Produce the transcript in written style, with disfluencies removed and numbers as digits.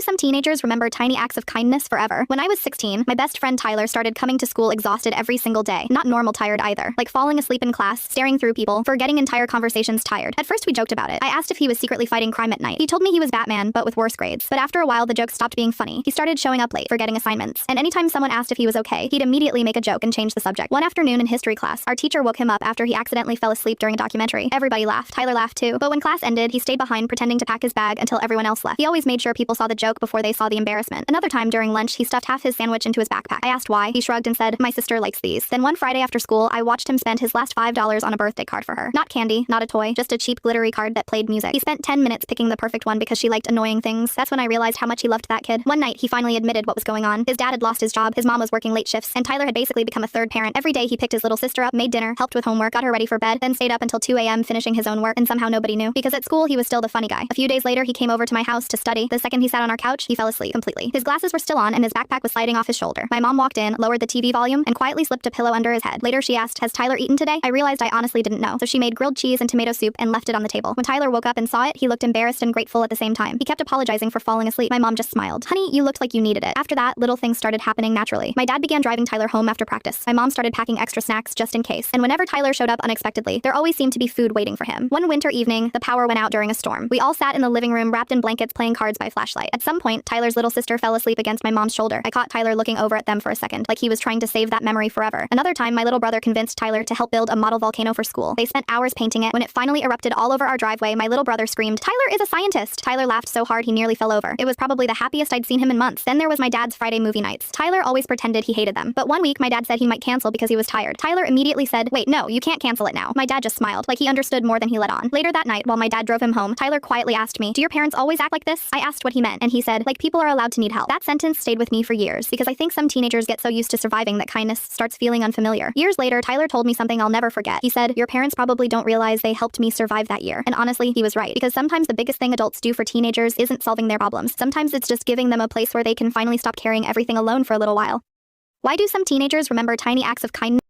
some teenagers remember tiny acts of kindness forever? When I was 16, my best friend Tyler started coming to school exhausted every single day. Not normal tired either. Like falling asleep in class, staring through people, forgetting entire conversations tired. At first we joked about it. I asked if he was secretly fighting crime at night. He told me he was Batman, but with worse grades. But after a while the jokes stopped being funny. He started showing up late, forgetting assignments. And anytime someone asked if he was okay, he'd immediately make a joke and change the subject. One afternoon in history class, our teacher woke him up after he accidentally fell asleep during a documentary. Everybody laughed. Tyler laughed too. But when class ended, he stayed behind pretending to pack his bag until everyone else left. He always made sure people saw the joke before they saw the embarrassment. Another time during lunch, he stuffed half his sandwich into his backpack. I asked why. He shrugged and said, "My sister likes these." Then one Friday after school, I watched him spend his last $5 on a birthday card for her. Not candy, not a toy, just a cheap glittery card that played music. He spent 10 minutes picking the perfect one because she liked annoying things. That's when I realized how much he loved that kid. One night, he finally admitted what was going on. His dad had lost his job, his mom was working late shifts, and Tyler had basically become a third parent. Every day he picked his little sister up, made dinner, helped with homework, got her ready for bed, then stayed up until 2 a.m. finishing his own work, and somehow nobody knew. Because at school, he was still the funny guy. A few days later, he came over to my house to study. The second he sat on our couch, he fell asleep completely. His glasses were still on, and his backpack was sliding off his shoulder. My mom walked in, lowered the TV volume, and quietly slipped a pillow under his head. Later, she asked, "Has Tyler eaten today?" I realized I honestly didn't know, so she made grilled cheese and tomato soup and left it on the table. When Tyler woke up and saw it, he looked embarrassed and grateful at the same time. He kept apologizing for falling asleep. My mom just smiled. "Honey, you looked like you needed it." After that, little things started happening naturally. My dad began driving Tyler home after practice. My mom started packing extra snacks just in case. And whenever Tyler showed up unexpectedly, there always seemed to be food waiting for him. One winter evening, the power went out during a storm. We all sat in the living room wrapped in blankets playing cards by flashlight. At some point, Tyler's little sister fell asleep against my mom's shoulder. I caught Tyler looking over at them for a second, like he was trying to save that memory forever. Another time, my little brother convinced Tyler to help build a model volcano for school. They spent hours painting it. When it finally erupted all over our driveway, my little brother screamed, "Tyler is a scientist!" Tyler laughed so hard he nearly fell over. It was probably the happiest I'd seen him in months. Then there was my dad's Friday movie nights. Tyler always pretended he hated them. But one week, my dad said he might cancel because he was tired. Tyler immediately said, "Wait, no, you can't cancel it now." My dad just smiled, like he understood more than he let on. Later that night, while my dad drove him home, Tyler quietly asked me, "Do your parents always act like this?" I asked what he meant, and he said, "Like people are allowed to need help." That sentence stayed with me for years, because I think some teenagers get so used to surviving that kindness starts feeling unfamiliar. Years later, Tyler told me something I'll never forget. He said, "Your parents probably don't realize they helped me survive that year." And honestly, he was right, because sometimes the biggest thing adults do for teenagers isn't solving their problems. Sometimes it's just giving them a place where they can finally stop carrying everything alone for a little while. Why do some teenagers remember tiny acts of kindness?